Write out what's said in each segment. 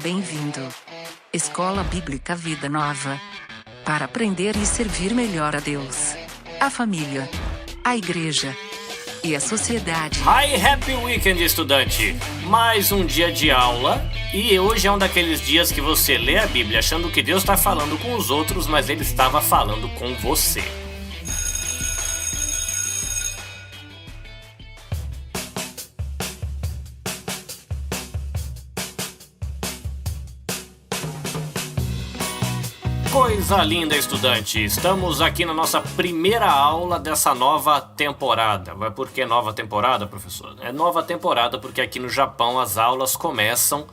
Bem-vindo. Escola Bíblica Vida Nova. Para aprender e servir melhor a Deus, a família, a igreja e a sociedade. Hi, happy weekend, estudante! Mais um dia de aula e hoje é um daqueles dias que você lê a Bíblia achando que Deus está falando com os outros, mas Ele estava falando com você. Coisa linda, estudante! Estamos aqui na nossa primeira aula dessa nova temporada. Mas por que nova temporada, professor? É nova temporada porque aqui no Japão as aulas começam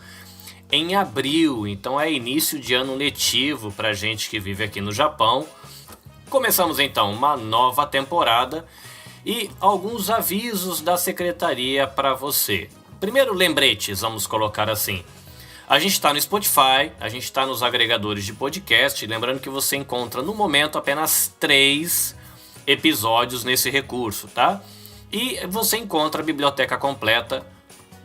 em abril, então é início de ano letivo para gente que vive aqui no Japão. Começamos então uma nova temporada e alguns avisos da secretaria para você. Primeiro, lembretes, vamos colocar assim. A gente está no Spotify, a gente está nos agregadores de podcast, lembrando que você encontra no momento apenas 3 episódios nesse recurso, tá? E você encontra a biblioteca completa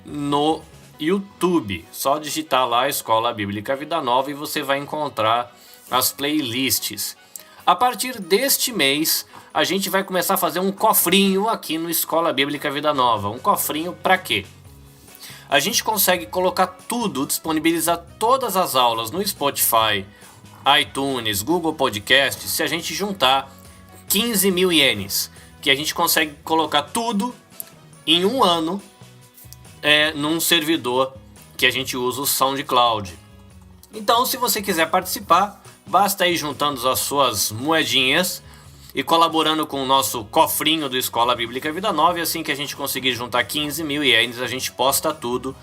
no YouTube. Só digitar lá Escola Bíblica Vida Nova e você vai encontrar as playlists. A partir deste mês, a gente vai começar a fazer um cofrinho aqui no Escola Bíblica Vida Nova. Um cofrinho para quê? A gente consegue colocar tudo, disponibilizar todas as aulas no Spotify, iTunes, Google Podcast, se a gente juntar 15 mil ienes, que a gente consegue colocar tudo em um ano num servidor que a gente usa o SoundCloud. Então, se você quiser participar, basta ir juntando as suas moedinhas e colaborando com o nosso cofrinho do Escola Bíblica Vida Nova, e assim que a gente conseguir juntar 15 mil ienes, a gente posta tudo,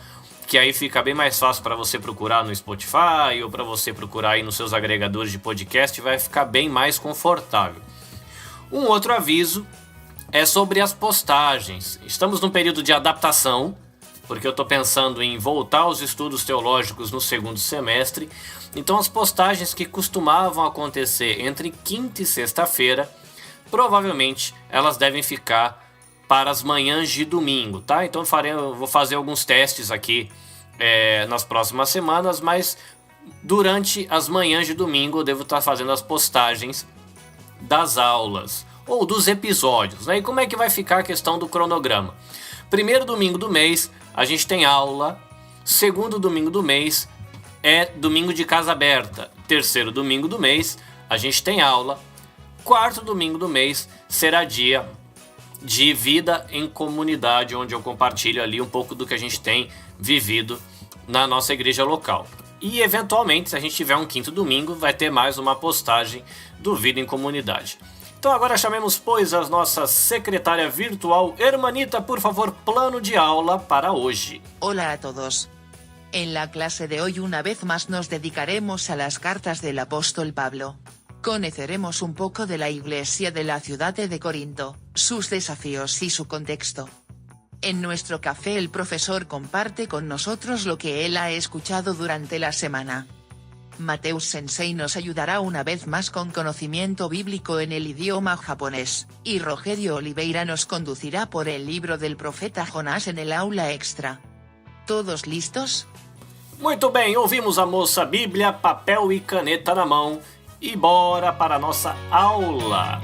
que aí fica bem mais fácil para você procurar no Spotify ou para você procurar aí nos seus agregadores de podcast, vai ficar bem mais confortável. Um outro aviso é sobre as postagens. Estamos num período de adaptação, porque eu estou pensando em voltar aos estudos teológicos no segundo semestre, então as postagens que costumavam acontecer entre quinta e sexta-feira, provavelmente elas devem ficar para as manhãs de domingo, tá? Então eu vou fazer alguns testes aqui nas próximas semanas, mas durante as manhãs de domingo eu devo estar fazendo as postagens das aulas ou dos episódios, né? E como é que vai ficar a questão do cronograma? Primeiro domingo do mês a gente tem aula, segundo domingo do mês é domingo de casa aberta, terceiro domingo do mês a gente tem aula, quarto domingo do mês será dia de vida em comunidade, onde eu compartilho ali um pouco do que a gente tem vivido na nossa igreja local. E eventualmente, se a gente tiver um quinto domingo, vai ter mais uma postagem do Vida em Comunidade. Então agora chamemos, pois, a nossa secretária virtual. Hermanita, por favor, plano de aula para hoje. Hola a todos. En la clase de hoy una vez más nos dedicaremos a las cartas del apóstol Pablo. Conoceremos un poco de la iglesia de la ciudad de Corinto, sus desafíos y su contexto. En nuestro café el profesor comparte con nosotros lo que él ha escuchado durante la semana. Mateus Sensei nos ayudará una vez más con conocimiento bíblico en el idioma japonés, y Rogerio Oliveira nos conducirá por el libro del profeta Jonás en el aula extra. ¿Todos listos? Muito bem, ouvimos a moça Bíblia, papel e caneta na mão. E bora para a nossa aula!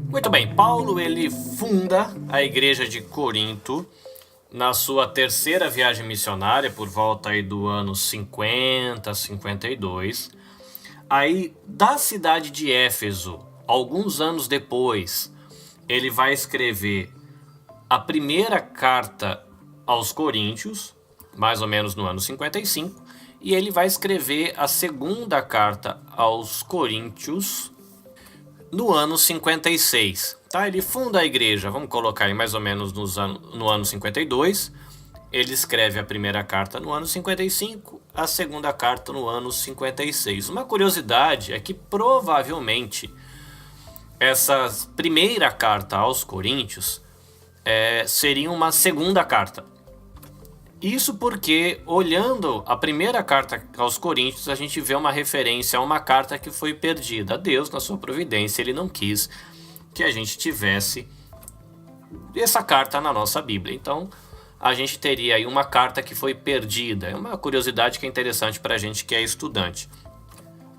Muito bem, Paulo ele funda a igreja de Corinto na sua terceira viagem missionária, por volta aí do ano 50, 52. Aí, da cidade de Éfeso, alguns anos depois, ele vai escrever a primeira carta aos Coríntios, mais ou menos no ano 55, e ele vai escrever a segunda carta aos Coríntios no ano 56. Tá? Ele funda a igreja, vamos colocar aí mais ou menos no ano 52. Ele escreve a primeira carta no ano 55, a segunda carta no ano 56. Uma curiosidade é que provavelmente essa primeira carta aos Coríntios seria uma segunda carta. Isso porque, olhando a primeira carta aos Coríntios, a gente vê uma referência a uma carta que foi perdida. Deus, na sua providência, ele não quis que a gente tivesse essa carta na nossa Bíblia. Então, a gente teria aí uma carta que foi perdida. É uma curiosidade que é interessante para a gente que é estudante.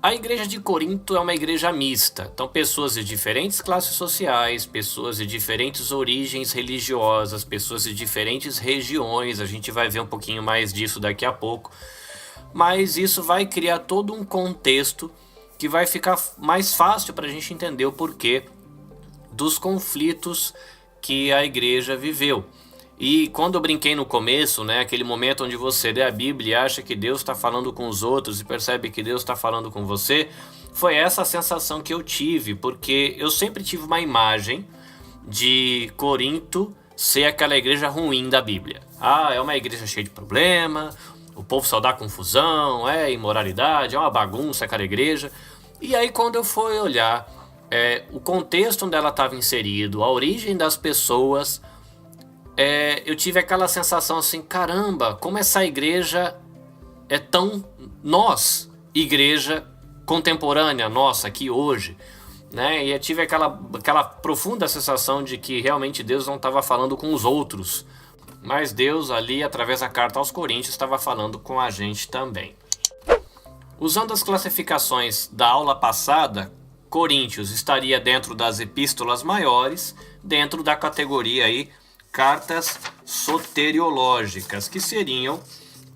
A igreja de Corinto é uma igreja mista. Então, pessoas de diferentes classes sociais, pessoas de diferentes origens religiosas, pessoas de diferentes regiões. A gente vai ver um pouquinho mais disso daqui a pouco. Mas isso vai criar todo um contexto que vai ficar mais fácil para a gente entender o porquê dos conflitos que a igreja viveu. E quando eu brinquei no começo, né, aquele momento onde você lê a Bíblia e acha que Deus está falando com os outros e percebe que Deus está falando com você, foi essa a sensação que eu tive, porque eu sempre tive uma imagem de Corinto ser aquela igreja ruim da Bíblia. É uma igreja cheia de problema, o povo só dá confusão, é imoralidade, é uma bagunça aquela igreja. E aí quando eu fui olhar o contexto onde ela estava inserido, a origem das pessoas, eu tive aquela sensação assim, caramba, como essa igreja é tão nós, igreja contemporânea nossa aqui hoje, né? E eu tive aquela profunda sensação de que realmente Deus não estava falando com os outros, mas Deus ali, através da carta aos Coríntios, estava falando com a gente também. Usando as classificações da aula passada, Coríntios estaria dentro das epístolas maiores, dentro da categoria aí cartas soteriológicas, que seriam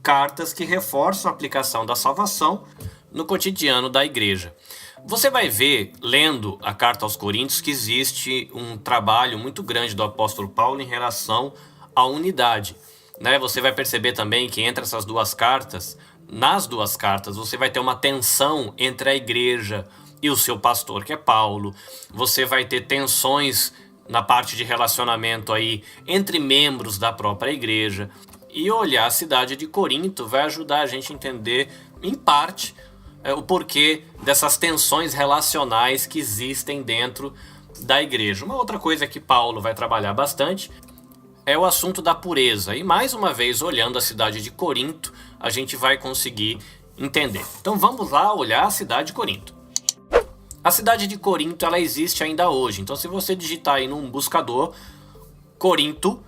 cartas que reforçam a aplicação da salvação no cotidiano da igreja. Você vai ver, lendo a carta aos Coríntios, que existe um trabalho muito grande do apóstolo Paulo em relação à unidade, né? Você vai perceber também que entre essas duas cartas, nas duas cartas, você vai ter uma tensão entre a igreja e o seu pastor, que é Paulo. Você vai ter tensões na parte de relacionamento aí entre membros da própria igreja. E olhar a cidade de Corinto vai ajudar a gente a entender, em parte, o porquê dessas tensões relacionais que existem dentro da igreja. Uma outra coisa que Paulo vai trabalhar bastante é o assunto da pureza. E mais uma vez, olhando a cidade de Corinto, a gente vai conseguir entender. Então vamos lá olhar a cidade de Corinto. A cidade de Corinto, ela existe ainda hoje. Então, se você digitar aí num buscador, Corinto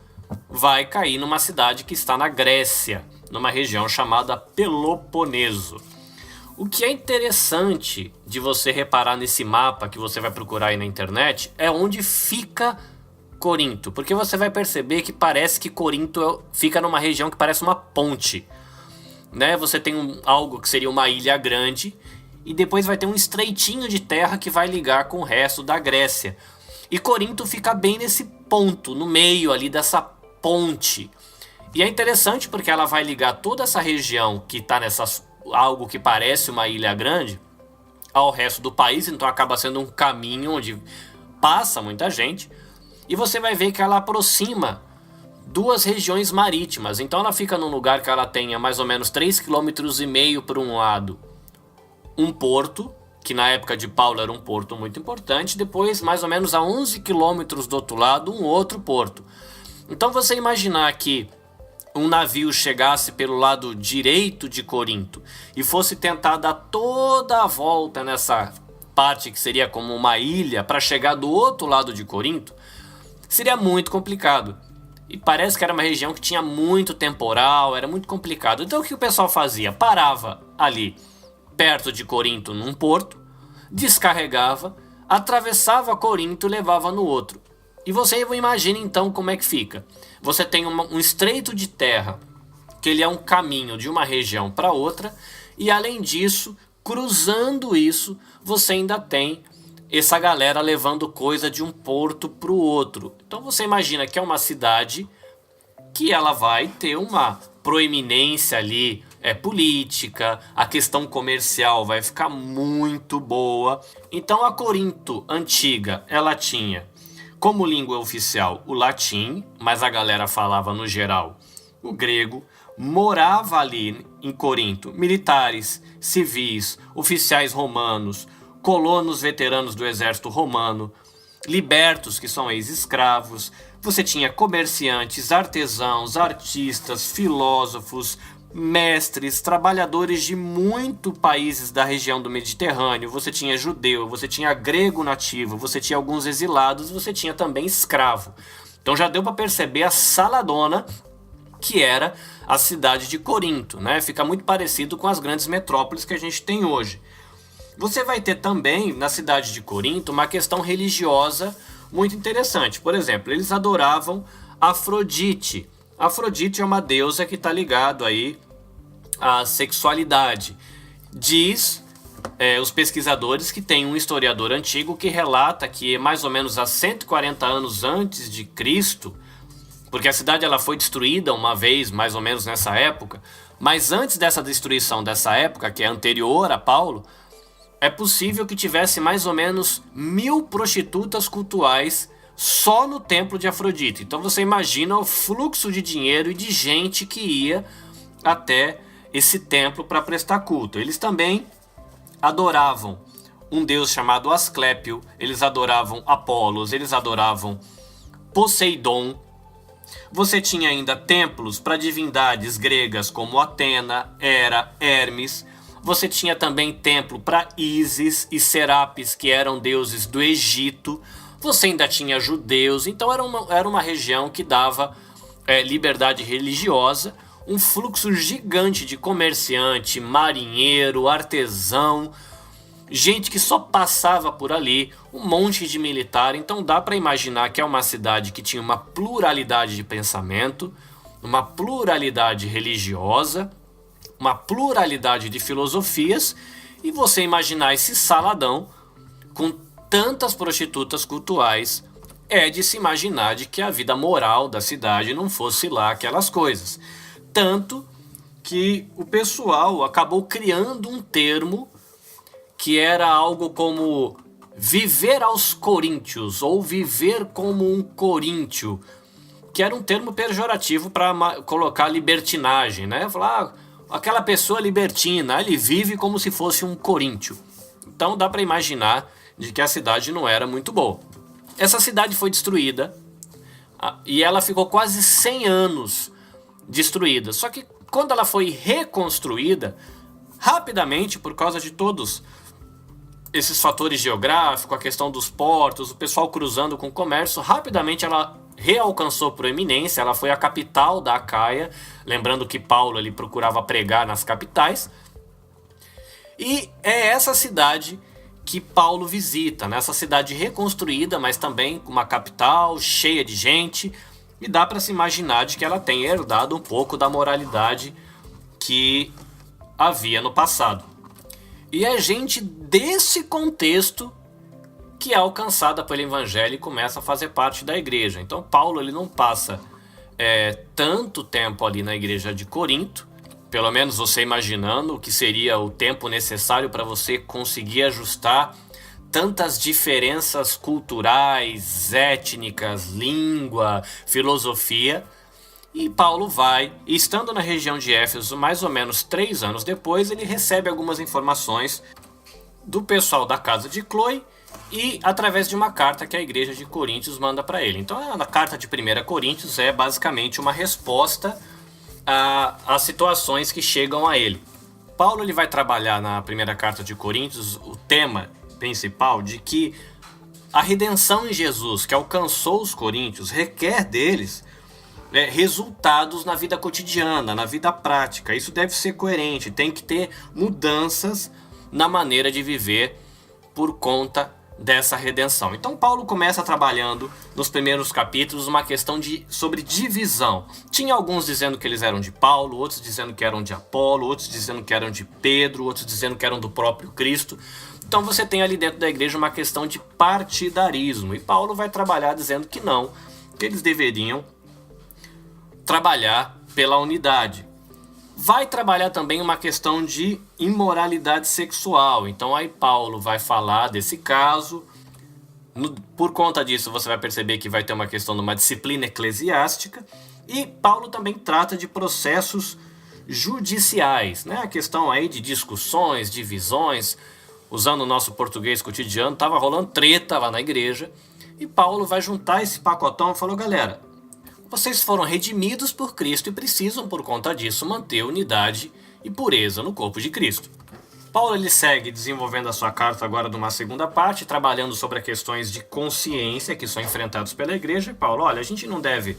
vai cair numa cidade que está na Grécia, numa região chamada Peloponeso. O que é interessante de você reparar nesse mapa que você vai procurar aí na internet é onde fica Corinto. Porque você vai perceber que parece que Corinto fica numa região que parece uma ponte, né? Você tem algo que seria uma ilha grande, e depois vai ter um estreitinho de terra que vai ligar com o resto da Grécia. E Corinto fica bem nesse ponto, no meio ali dessa ponte. E é interessante porque ela vai ligar toda essa região que está algo que parece uma ilha grande ao resto do país. Então acaba sendo um caminho onde passa muita gente. E você vai ver que ela aproxima duas regiões marítimas. Então ela fica num lugar que ela tenha mais ou menos 3,5 km por um lado. Um porto, que na época de Paulo era um porto muito importante, depois mais ou menos a 11 quilômetros do outro lado, um outro porto. Então você imaginar que um navio chegasse pelo lado direito de Corinto e fosse tentar dar toda a volta nessa parte que seria como uma ilha para chegar do outro lado de Corinto, seria muito complicado. E parece que era uma região que tinha muito temporal, era muito complicado. Então o que o pessoal fazia? Parava ali perto de Corinto num porto, descarregava, atravessava Corinto e levava no outro. E você imagina então como é que fica. Você tem um estreito de terra, que ele é um caminho de uma região para outra, e além disso, cruzando isso, você ainda tem essa galera levando coisa de um porto para o outro. Então você imagina que é uma cidade que ela vai ter uma proeminência ali política, a questão comercial vai ficar muito boa. Então a Corinto antiga, ela tinha como língua oficial o latim, mas a galera falava no geral o grego. Morava ali em Corinto militares, civis, oficiais romanos, colonos veteranos do exército romano, libertos, que são ex-escravos, Você tinha comerciantes, artesãos, artistas, filósofos, mestres, trabalhadores de muitos países da região do Mediterrâneo. Você tinha judeu, você tinha grego nativo, você tinha alguns exilados, você tinha também escravo. Então já deu para perceber a saladona que era a cidade de Corinto, né? Fica muito parecido com as grandes metrópoles que a gente tem hoje. Você vai ter também na cidade de Corinto uma questão religiosa muito interessante. Por exemplo, eles adoravam Afrodite. Afrodite é uma deusa que está ligado aí à sexualidade. Diz os pesquisadores que tem um historiador antigo que relata que mais ou menos há 140 anos antes de Cristo, porque a cidade ela foi destruída uma vez, mais ou menos nessa época, mas antes dessa destruição dessa época, que é anterior a Paulo, é possível que tivesse mais ou menos 1000 prostitutas cultuais só no templo de Afrodite. Então você imagina o fluxo de dinheiro e de gente que ia até esse templo para prestar culto. Eles também adoravam um deus chamado Asclépio, eles adoravam Apolos, eles adoravam Poseidon. Você tinha ainda templos para divindades gregas como Atena, Hera, Hermes. Você tinha também templo para Ísis e Serapis, que eram deuses do Egito. Você ainda tinha judeus, então era uma região que dava liberdade religiosa, um fluxo gigante de comerciante, marinheiro, artesão, gente que só passava por ali, um monte de militar. Então dá para imaginar que é uma cidade que tinha uma pluralidade de pensamento, uma pluralidade religiosa, uma pluralidade de filosofias, e você imaginar esse saladão com tantas prostitutas cultuais, é de se imaginar de que a vida moral da cidade não fosse lá aquelas coisas. Tanto que o pessoal acabou criando um termo que era algo como viver aos coríntios, ou viver como um coríntio, que era um termo pejorativo para colocar libertinagem, né? Falar, aquela pessoa libertina, ele vive como se fosse um coríntio. Então dá para imaginar de que a cidade não era muito boa. Essa cidade foi destruída e ela ficou quase 100 anos destruída. Só que quando ela foi reconstruída, rapidamente, por causa de todos esses fatores geográficos, a questão dos portos, o pessoal cruzando com o comércio, rapidamente ela realcançou proeminência, ela foi a capital da Acaia, lembrando que Paulo ele procurava pregar nas capitais, e é essa cidade que Paulo visita, né? Essa cidade reconstruída, mas também uma capital cheia de gente, e dá para se imaginar de que ela tem herdado um pouco da moralidade que havia no passado. E é gente desse contexto que é alcançada pelo evangelho e começa a fazer parte da igreja. Então Paulo ele não passa tanto tempo ali na igreja de Corinto, pelo menos você imaginando o que seria o tempo necessário para você conseguir ajustar tantas diferenças culturais, étnicas, língua, filosofia. E Paulo vai, e estando na região de Éfeso mais ou menos 3 anos depois, ele recebe algumas informações do pessoal da casa de Cloe e através de uma carta que a igreja de Coríntios manda para ele. Então a carta de 1 Coríntios é basicamente uma resposta às situações que chegam a ele. Paulo ele vai trabalhar na primeira carta de Coríntios o tema principal de que a redenção em Jesus que alcançou os coríntios requer deles resultados na vida cotidiana, na vida prática. Isso deve ser coerente, tem que ter mudanças na maneira de viver por conta dessa redenção. Então Paulo começa trabalhando nos primeiros capítulos uma questão sobre divisão. Tinha alguns dizendo que eles eram de Paulo, outros dizendo que eram de Apolo, outros dizendo que eram de Pedro, outros dizendo que eram do próprio Cristo. Então você tem ali dentro da igreja uma questão de partidarismo, e Paulo vai trabalhar dizendo que não, que eles deveriam trabalhar pela unidade. Vai trabalhar também uma questão de imoralidade sexual. Então aí Paulo vai falar desse caso. Por conta disso você vai perceber que vai ter uma questão de uma disciplina eclesiástica. E Paulo também trata de processos judiciais, né? A questão aí de discussões, divisões. Usando o nosso português cotidiano, estava rolando treta lá na igreja. E Paulo vai juntar esse pacotão e falou: galera, vocês foram redimidos por Cristo e precisam, por conta disso, manter unidade e pureza no corpo de Cristo. Paulo ele segue desenvolvendo a sua carta agora numa segunda parte, trabalhando sobre as questões de consciência que são enfrentadas pela igreja. Paulo, olha, a gente não deve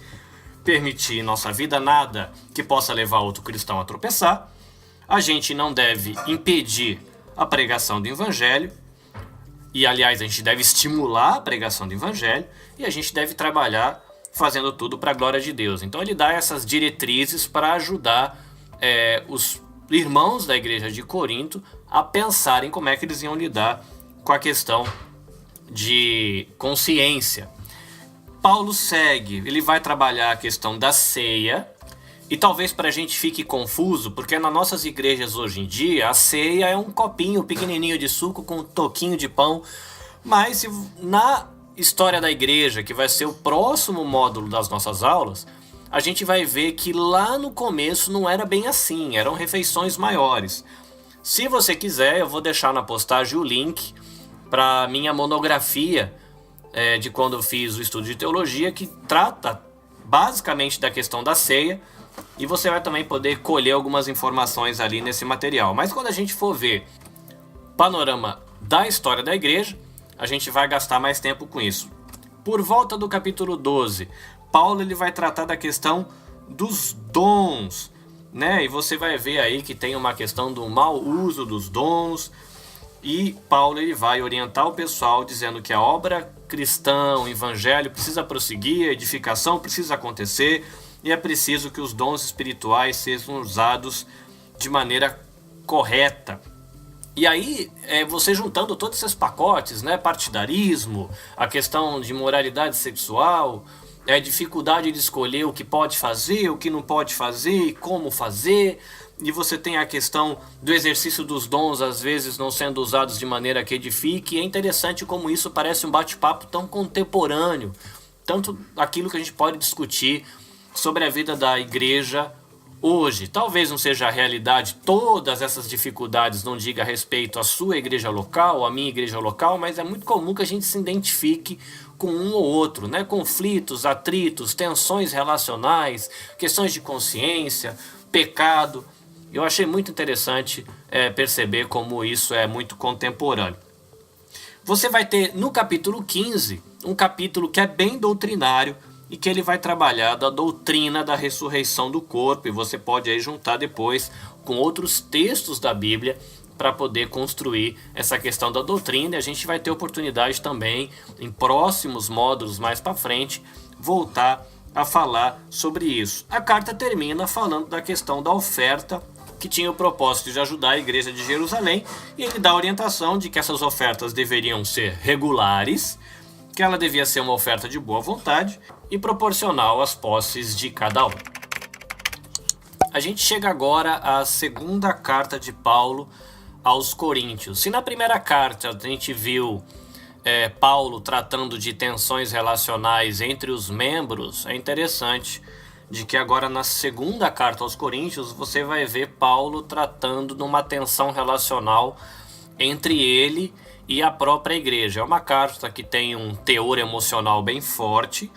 permitir em nossa vida nada que possa levar outro cristão a tropeçar. A gente não deve impedir a pregação do evangelho. E, aliás, a gente deve estimular a pregação do evangelho. E a gente deve trabalhar fazendo tudo para a glória de Deus. Então ele dá essas diretrizes para ajudar os irmãos da igreja de Corinto a pensarem como é que eles iam lidar com a questão de consciência. Paulo segue, ele vai trabalhar a questão da ceia, e talvez para a gente fique confuso, porque nas nossas igrejas hoje em dia, a ceia é um copinho pequenininho de suco com um toquinho de pão, mas na história da igreja, que vai ser o próximo módulo das nossas aulas, a gente vai ver que lá no começo não era bem assim, eram refeições maiores. Se você quiser, eu vou deixar na postagem o link para minha monografia de quando eu fiz o estudo de teologia, que trata basicamente da questão da ceia, e você vai também poder colher algumas informações ali nesse material. Mas quando a gente for ver o panorama da história da igreja, a gente vai gastar mais tempo com isso. Por volta do capítulo 12, Paulo ele vai tratar da questão dos dons, né? E você vai ver aí que tem uma questão do mau uso dos dons, e Paulo ele vai orientar o pessoal dizendo que a obra cristã, o evangelho precisa prosseguir, a edificação precisa acontecer, e é preciso que os dons espirituais sejam usados de maneira correta. E aí, você juntando todos esses pacotes, né, partidarismo, a questão de moralidade sexual, a dificuldade de escolher o que pode fazer, o que não pode fazer e como fazer, e você tem a questão do exercício dos dons, às vezes não sendo usados de maneira que edifique. E é interessante como isso parece um bate-papo tão contemporâneo, tanto aquilo que a gente pode discutir sobre a vida da igreja hoje. Talvez não seja a realidade, todas essas dificuldades não diga respeito à sua igreja local, à minha igreja local, mas é muito comum que a gente se identifique com um ou outro, né? Conflitos, atritos, tensões relacionais, questões de consciência, pecado. Eu achei muito interessante perceber como isso é muito contemporâneo. Você vai ter no capítulo 15, um capítulo que é bem doutrinário, e que ele vai trabalhar da doutrina da ressurreição do corpo, e você pode aí juntar depois com outros textos da Bíblia para poder construir essa questão da doutrina. E a gente vai ter oportunidade também, em próximos módulos mais para frente, voltar a falar sobre isso. A carta termina falando da questão da oferta, que tinha o propósito de ajudar a igreja de Jerusalém, e ele dá a orientação de que essas ofertas deveriam ser regulares, que ela devia ser uma oferta de boa vontade e proporcional às posses de cada um. A gente chega agora à segunda carta de Paulo aos Coríntios. Se na primeira carta a gente viu Paulo tratando de tensões relacionais entre os membros, é interessante de que agora na segunda carta aos Coríntios você vai ver Paulo tratando de uma tensão relacional entre ele e a própria igreja. É uma carta que tem um teor emocional bem forte,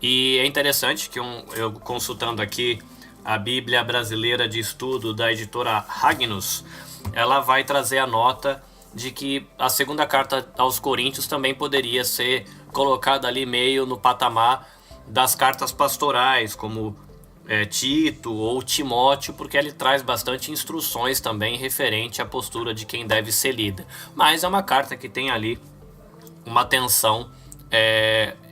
e é interessante que eu consultando aqui a Bíblia Brasileira de Estudo da editora Ragnus, ela vai trazer a nota de que a segunda carta aos Coríntios também poderia ser colocada ali meio no patamar das cartas pastorais, como Tito ou Timóteo, porque ele traz bastante instruções também referente à postura de quem deve ser lida. Mas é uma carta que tem ali uma tensão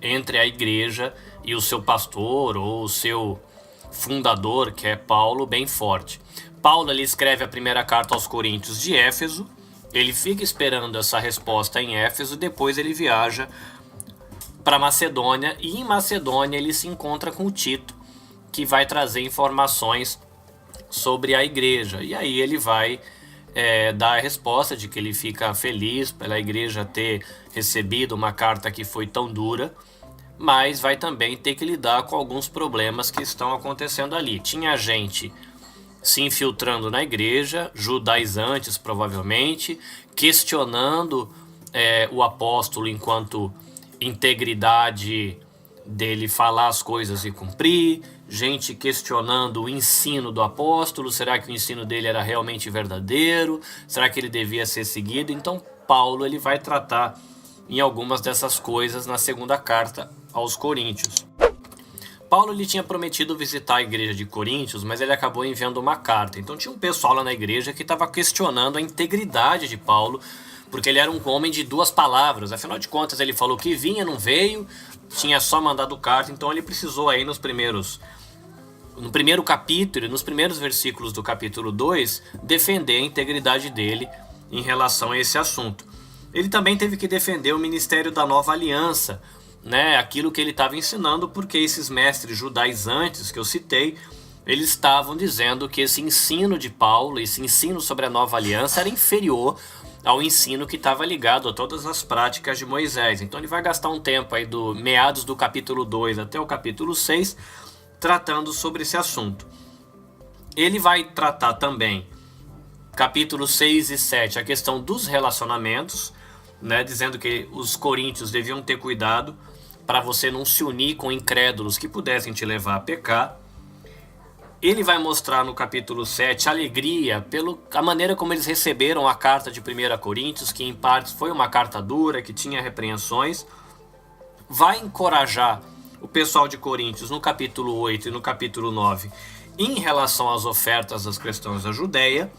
entre a igreja e o seu pastor ou o seu fundador, que é Paulo, bem forte. Paulo ele escreve a primeira carta aos Coríntios de Éfeso, ele fica esperando essa resposta em Éfeso, depois ele viaja para Macedônia, e em Macedônia ele se encontra com o Tito, que vai trazer informações sobre a igreja. E aí ele vai dar a resposta de que ele fica feliz pela igreja ter recebido uma carta que foi tão dura, mas vai também ter que lidar com alguns problemas que estão acontecendo ali. Tinha gente se infiltrando na igreja, judaizantes provavelmente, questionando o apóstolo enquanto integridade dele falar as coisas e cumprir, gente questionando o ensino do apóstolo, será que o ensino dele era realmente verdadeiro, será que ele devia ser seguido? Então Paulo ele vai tratar em algumas dessas coisas na segunda carta aos Coríntios. Paulo ele tinha prometido visitar a igreja de Coríntios, mas ele acabou enviando uma carta. Então tinha um pessoal lá na igreja que estava questionando a integridade de Paulo, porque ele era um homem de duas palavras. Afinal de contas, ele falou que vinha, não veio, tinha só mandado carta, então ele precisou aí no primeiro capítulo, nos primeiros versículos do capítulo 2, defender a integridade dele em relação a esse assunto. Ele também teve que defender o ministério da nova aliança, né, aquilo que ele estava ensinando, porque esses mestres judaizantes que eu citei, eles estavam dizendo que esse ensino de Paulo, esse ensino sobre a nova aliança era inferior ao ensino que estava ligado a todas as práticas de Moisés. Então ele vai gastar um tempo aí do meados do capítulo 2 até o capítulo 6 tratando sobre esse assunto. Ele vai tratar também capítulos 6 e 7 a questão dos relacionamentos, né, dizendo que os coríntios deviam ter cuidado para você não se unir com incrédulos que pudessem te levar a pecar. Ele vai mostrar no capítulo 7 alegria pela maneira como eles receberam a carta de 1 Coríntios, que em partes foi uma carta dura, que tinha repreensões. Vai encorajar o pessoal de Coríntios no capítulo 8 e no capítulo 9 em relação às ofertas das cristãos da Judéia.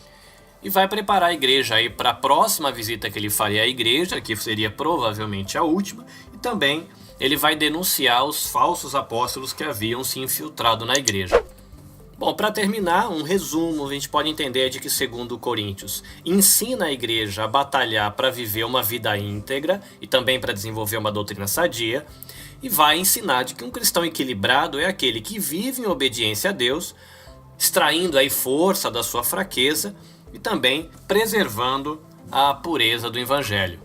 E vai preparar a igreja aí para a próxima visita que ele faria à igreja, que seria provavelmente a última. E também ele vai denunciar os falsos apóstolos que haviam se infiltrado na igreja. Bom, para terminar, um resumo, a gente pode entender de que, segundo Coríntios, ensina a igreja a batalhar para viver uma vida íntegra e também para desenvolver uma doutrina sadia, e vai ensinar de que um cristão equilibrado é aquele que vive em obediência a Deus, extraindo aí força da sua fraqueza e também preservando a pureza do evangelho.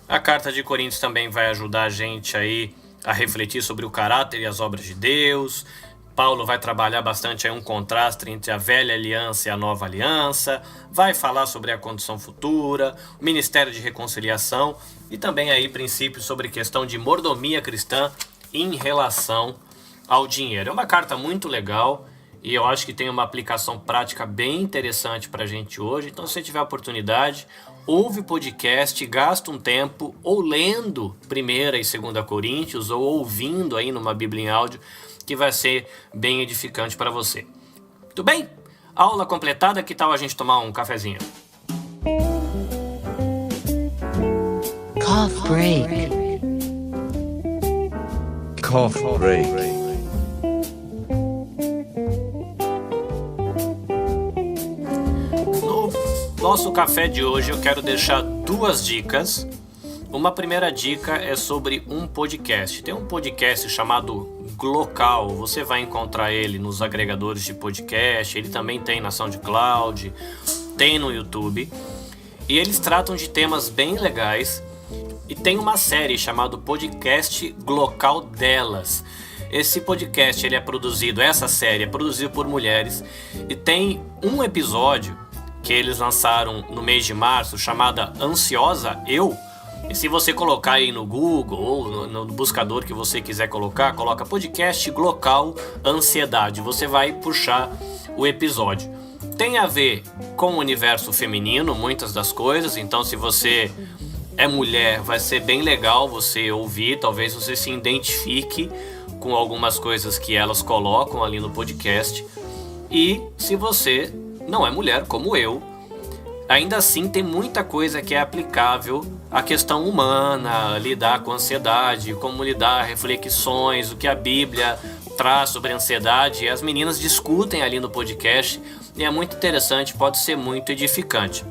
A carta de Coríntios também vai ajudar a gente aí a refletir sobre o caráter e as obras de Deus. Paulo vai trabalhar bastante aí um contraste entre a velha aliança e a nova aliança, vai falar sobre a condição futura, o ministério de reconciliação e também aí princípios sobre questão de mordomia cristã em relação ao dinheiro. É uma carta muito legal e eu acho que tem uma aplicação prática bem interessante para a gente hoje. Então, se você tiver a oportunidade, ouve o podcast, gasta um tempo ou lendo 1 e 2 Coríntios ou ouvindo aí numa Bíblia em áudio, que vai ser bem edificante para você. Tudo bem? Aula completada, que tal a gente tomar um cafezinho? Cough break. Cough break. No nosso café de hoje eu quero deixar 2 dicas. Uma primeira dica é sobre um podcast. Tem um podcast chamado Glocal, você vai encontrar ele nos agregadores de podcast, ele também tem na SoundCloud, tem no YouTube. E eles tratam de temas bem legais. E tem uma série chamada Podcast Glocal Delas. Esse podcast ele é produzido, essa série é produzida por mulheres. E tem um episódio que eles lançaram no mês de março, chamada Ansiosa Eu. E se você colocar aí no Google ou no buscador que você quiser colocar, coloca podcast Glocal Ansiedade. Você vai puxar o episódio. Tem a ver com o universo feminino, muitas das coisas. Então, se você é mulher, vai ser bem legal você ouvir. Talvez você se identifique com algumas coisas que elas colocam ali no podcast. E se você não é mulher, como eu, ainda assim tem muita coisa que é aplicável à questão humana, lidar com ansiedade, como lidar, reflexões, o que a Bíblia traz sobre ansiedade. E as meninas discutem ali no podcast e é muito interessante, pode ser muito edificante.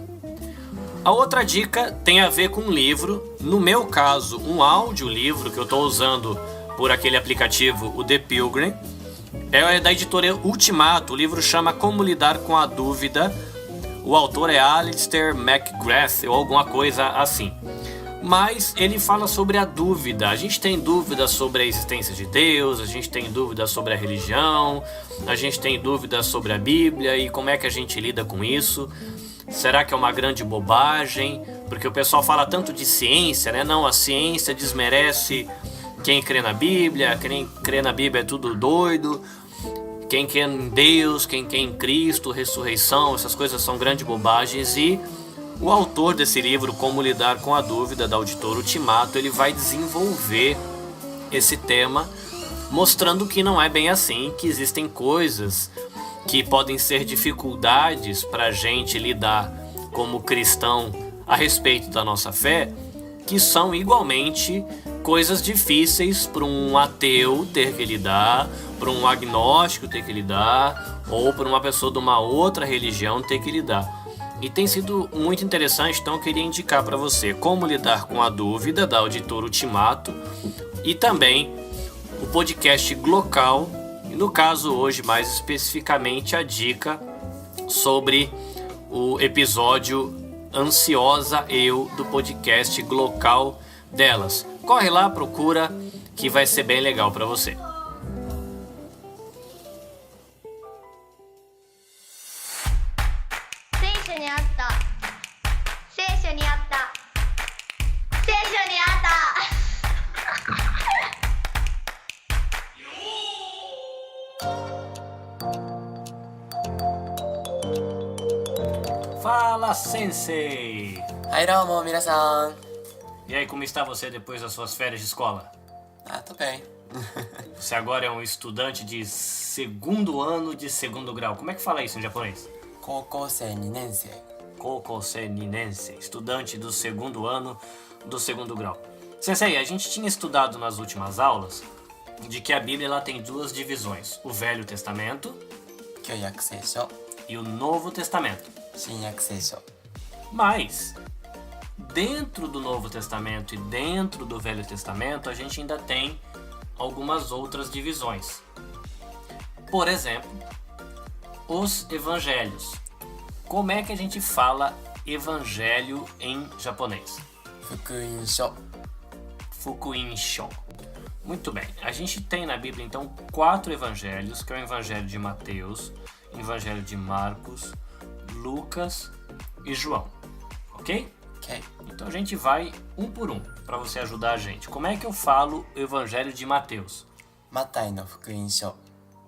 A outra dica tem a ver com um livro, no meu caso um audiolivro que eu estou usando por aquele aplicativo, o The Pilgrim. É da editora Ultimato, o livro chama Como Lidar com a Dúvida. O autor é Alistair McGrath ou alguma coisa assim. Mas ele fala sobre a dúvida. A gente tem dúvidas sobre a existência de Deus, a gente tem dúvidas sobre a religião, a gente tem dúvidas sobre a Bíblia e como é que a gente lida com isso. Será que é uma grande bobagem? Porque o pessoal fala tanto de ciência, né? Não, a ciência desmerece quem crê na Bíblia, quem crê na Bíblia é tudo doido, quem crê em Deus, quem crê em Cristo, ressurreição, essas coisas são grandes bobagens. E o autor desse livro, Como Lidar com a Dúvida, da Auditora Ultimato, ele vai desenvolver esse tema, mostrando que não é bem assim, que existem coisas que podem ser dificuldades para a gente lidar como cristão a respeito da nossa fé, que são igualmente coisas difíceis para um ateu ter que lidar, para um agnóstico ter que lidar, ou para uma pessoa de uma outra religião ter que lidar. E tem sido muito interessante, então eu queria indicar para você Como Lidar com a Dúvida, da Auditora Ultimato, e também o podcast Glocal, e no caso hoje mais especificamente a dica sobre o episódio Ansiosa Eu, do podcast Glocal delas. Corre lá, procura, que vai ser bem legal para você. Fala, Sensei! Aí, domo, minasan. E aí, como está você depois das suas férias de escola? Tô bem. Você agora é um estudante de segundo ano de segundo grau. Como é que fala isso em japonês? Koukosei 2年生. Koukosei ninensei, estudante do segundo ano do segundo grau. Sensei, a gente tinha estudado nas últimas aulas de que a Bíblia ela tem duas divisões. O Velho Testamento 旧約聖書 e o Novo Testamento. 新約聖書 Mas, dentro do Novo Testamento e dentro do Velho Testamento, a gente ainda tem algumas outras divisões. Por exemplo, os evangelhos. Como é que a gente fala evangelho em japonês? 福音書 Fukuinsho. Muito bem. A gente tem na Bíblia, então, 4 evangelhos, que é o Evangelho de Mateus, o Evangelho de Marcos, Lucas e João. Ok? Ok. Então a gente vai um por um, para você ajudar a gente. Como é que eu falo o Evangelho de Mateus? マタイの福音書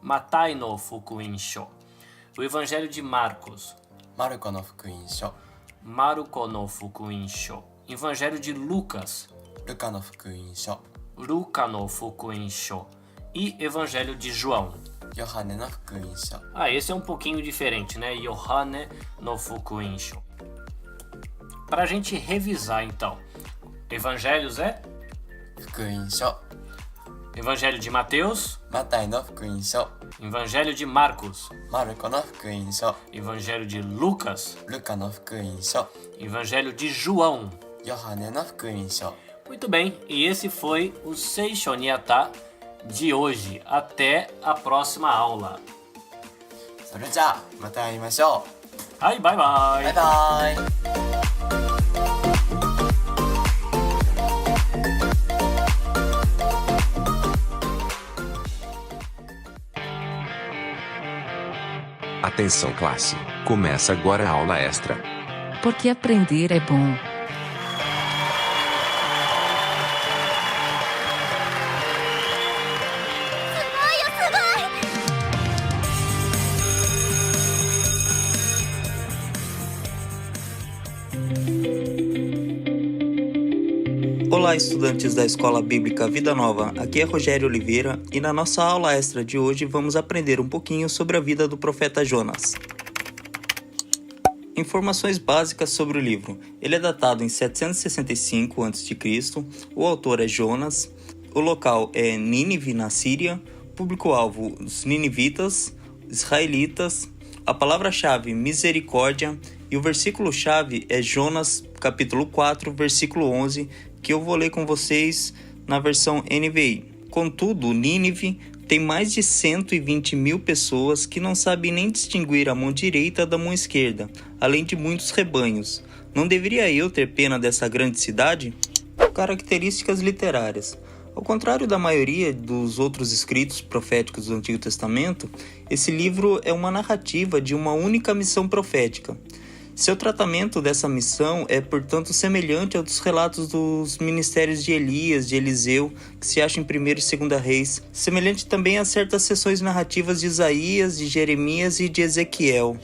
Matai no Fukuinsho. O Evangelho de Marcos. マルコの福音書 Maruko no Fukuinsho. Evangelho de Lucas. ルカの福音書 Luka no Fukuinsho. E Evangelho de João. ヨハネの福音書 Esse é um pouquinho diferente, né? Yohane no Fukuinsho. Para a gente revisar, então. Evangelhos é? 福音書 Evangelho de Mateus. マタイの福音書 Evangelho de Marcos. マルコの福音書 Evangelho de Lucas. ルカの福音書 Evangelho de João. ヨハネの福音書 Muito bem, e esse foi o Seishon Yata de hoje. Até a próxima aula. それじゃあまた会いましょう Ai, bye bye. バイバイ Atenção classe, começa agora a aula extra. Porque aprender é bom. Olá, estudantes da Escola Bíblica Vida Nova, aqui é Rogério Oliveira e na nossa aula extra de hoje vamos aprender um pouquinho sobre a vida do profeta Jonas. Informações básicas sobre o livro. Ele é datado em 765 a.C., o autor é Jonas, o local é Nínive, na Síria, público-alvo os ninivitas, israelitas, a palavra-chave misericórdia e o versículo-chave é Jonas, capítulo 4, versículo 11, que eu vou ler com vocês na versão NVI. Contudo, Nínive tem mais de 120 mil pessoas que não sabem nem distinguir a mão direita da mão esquerda, além de muitos rebanhos. Não deveria eu ter pena dessa grande cidade? Características literárias. Ao contrário da maioria dos outros escritos proféticos do Antigo Testamento, esse livro é uma narrativa de uma única missão profética. Seu tratamento dessa missão é, portanto, semelhante ao dos relatos dos ministérios de Elias, de Eliseu, que se acham em 1º e 2 Reis, semelhante também a certas seções narrativas de Isaías, de Jeremias e de Ezequiel.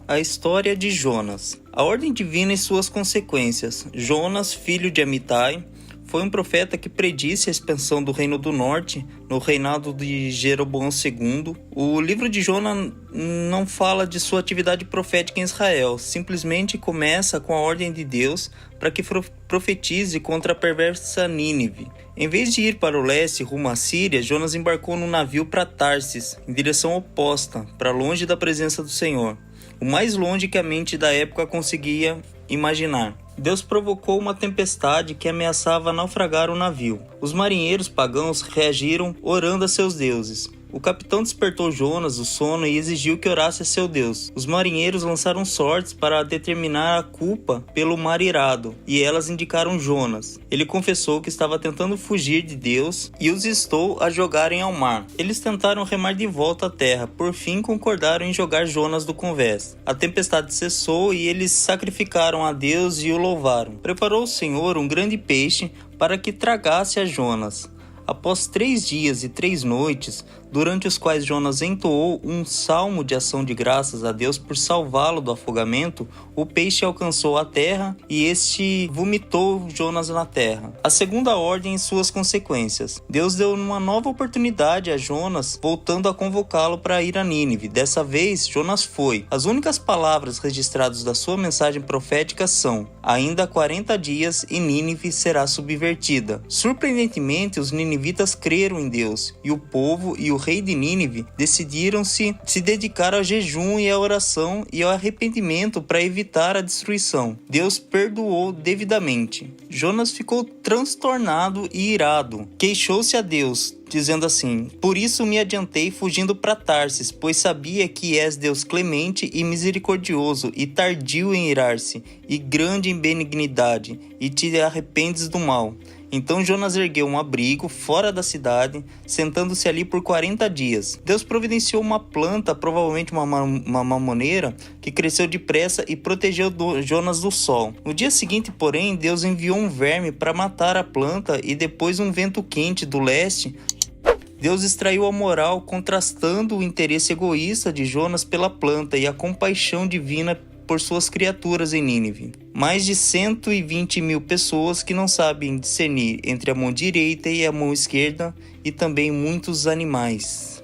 A história de Jonas. A ordem divina e suas consequências. Jonas, filho de Amitai, foi um profeta que predisse a expansão do Reino do Norte no reinado de Jeroboão II. O livro de Jonas não fala de sua atividade profética em Israel, simplesmente começa com a ordem de Deus para que profetize contra a perversa Nínive. Em vez de ir para o leste rumo à Síria, Jonas embarcou num navio para Tarsis, em direção oposta, para longe da presença do Senhor, o mais longe que a mente da época conseguia imaginar. Deus provocou uma tempestade que ameaçava naufragar o navio. Os marinheiros pagãos reagiram orando a seus deuses. O capitão despertou Jonas do sono e exigiu que orasse a seu Deus. Os marinheiros lançaram sortes para determinar a culpa pelo mar irado, e elas indicaram Jonas. Ele confessou que estava tentando fugir de Deus e os instou a jogarem ao mar. Eles tentaram remar de volta à terra, por fim concordaram em jogar Jonas do convés. A tempestade cessou e eles sacrificaram a Deus e o louvaram. Preparou o Senhor um grande peixe para que tragasse a Jonas. Após 3 dias e 3 noites, durante os quais Jonas entoou um salmo de ação de graças a Deus por salvá-lo do afogamento, o peixe alcançou a terra e este vomitou Jonas na terra. A segunda ordem e suas consequências. Deus deu uma nova oportunidade a Jonas, voltando a convocá-lo para ir a Nínive. Dessa vez, Jonas foi. As únicas palavras registradas da sua mensagem profética são: ainda 40 dias e Nínive será subvertida. Surpreendentemente, os ninivitas creram em Deus, e o povo e o rei de Nínive decidiram se dedicar ao jejum e à oração e ao arrependimento para evitar a destruição. Deus perdoou devidamente. Jonas ficou transtornado e irado. Queixou-se a Deus, dizendo assim: por isso me adiantei fugindo para Tarsis, pois sabia que és Deus clemente e misericordioso, e tardio em irar-se, e grande em benignidade, e te arrependes do mal. Então Jonas ergueu um abrigo fora da cidade, sentando-se ali por 40 dias. Deus providenciou uma planta, provavelmente uma mamoneira, que cresceu depressa e protegeu Jonas do sol. No dia seguinte, porém, Deus enviou um verme para matar a planta e depois um vento quente do leste. Deus extraiu a moral, contrastando o interesse egoísta de Jonas pela planta e a compaixão divina por suas criaturas em Nínive. Mais de 120 mil pessoas que não sabem discernir entre a mão direita e a mão esquerda, e também muitos animais.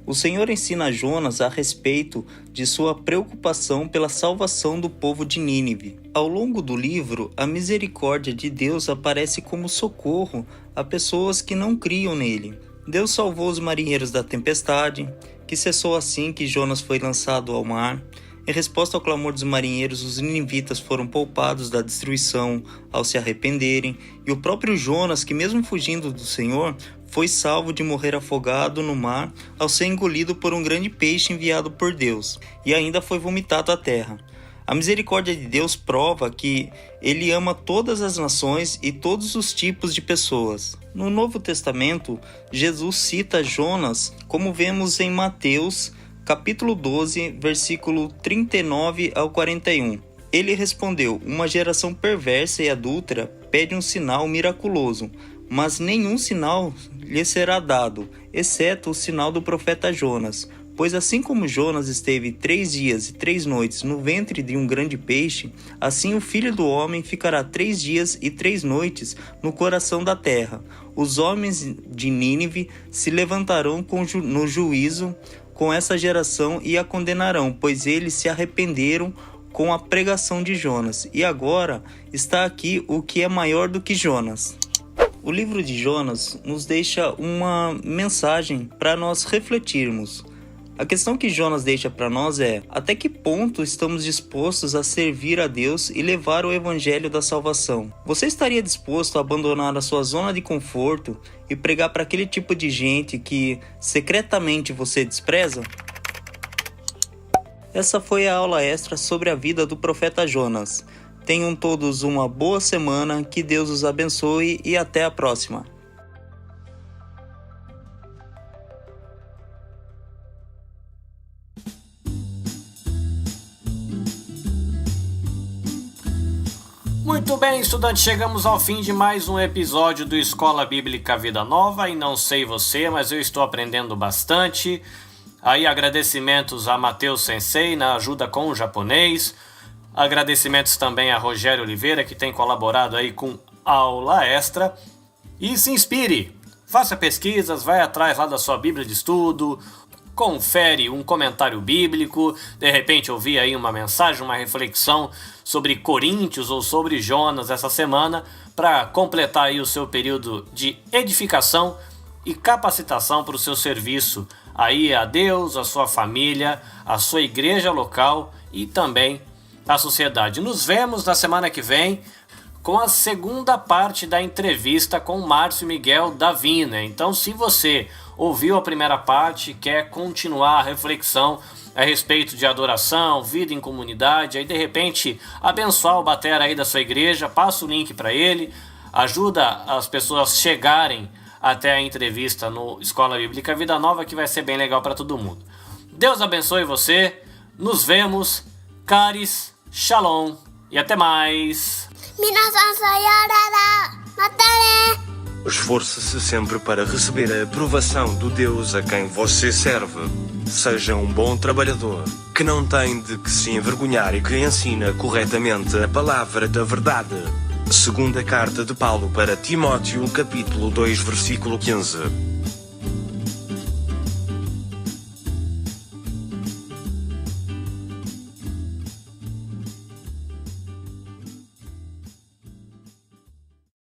O Senhor ensina a Jonas a respeito de sua preocupação pela salvação do povo de Nínive. Ao longo do livro, a misericórdia de Deus aparece como socorro a pessoas que não criam nele. Deus salvou os marinheiros da tempestade, que cessou assim que Jonas foi lançado ao mar. Em resposta ao clamor dos marinheiros, os ninivitas foram poupados da destruição ao se arrependerem, e o próprio Jonas, que mesmo fugindo do Senhor, foi salvo de morrer afogado no mar ao ser engolido por um grande peixe enviado por Deus, e ainda foi vomitado à terra. A misericórdia de Deus prova que Ele ama todas as nações e todos os tipos de pessoas. No Novo Testamento, Jesus cita Jonas, como vemos em Mateus, capítulo 12, versículo 39 ao 41. Ele respondeu: uma geração perversa e adúltera pede um sinal miraculoso, mas nenhum sinal lhe será dado, exceto o sinal do profeta Jonas. Pois assim como Jonas esteve 3 dias e 3 noites no ventre de um grande peixe, assim o Filho do Homem ficará 3 dias e 3 noites no coração da terra. Os homens de Nínive se levantarão no juízo com essa geração e a condenarão, pois eles se arrependeram com a pregação de Jonas. E agora está aqui o que é maior do que Jonas. O livro de Jonas nos deixa uma mensagem para nós refletirmos. A questão que Jonas deixa para nós é: até que ponto estamos dispostos a servir a Deus e levar o evangelho da salvação? Você estaria disposto a abandonar a sua zona de conforto e pregar para aquele tipo de gente que secretamente você despreza? Essa foi a aula extra sobre a vida do profeta Jonas. Tenham todos uma boa semana, que Deus os abençoe e até a próxima. Muito bem, estudantes, chegamos ao fim de mais um episódio do Escola Bíblica Vida Nova, e não sei você, mas eu estou aprendendo bastante. Aí agradecimentos a Matheus Sensei na ajuda com o japonês, agradecimentos também a Rogério Oliveira, que tem colaborado aí com aula extra. E se inspire, faça pesquisas, vai atrás lá da sua Bíblia de estudo, confere um comentário bíblico, de repente ouvir aí uma mensagem, uma reflexão sobre Coríntios ou sobre Jonas essa semana, para completar aí o seu período de edificação e capacitação para o seu serviço aí a Deus, a sua família, a sua igreja local e também a sociedade. Nos vemos na semana que vem com a segunda parte da entrevista com Márcio Miguel Davina. Então, se você ouviu a primeira parte, quer continuar a reflexão a respeito de adoração, vida em comunidade, aí de repente abençoar o batera aí da sua igreja, passa o link para ele, ajuda as pessoas chegarem até a entrevista no Escola Bíblica Vida Nova, que vai ser bem legal para todo mundo. Deus abençoe você, nos vemos, caris, shalom e até mais. Minasan sayonara, mata ne! Esforce-se sempre para receber a aprovação do Deus a quem você serve. Seja um bom trabalhador, que não tem de que se envergonhar e que ensina corretamente a palavra da verdade. Segunda carta de Paulo para Timóteo, capítulo 2, versículo 15.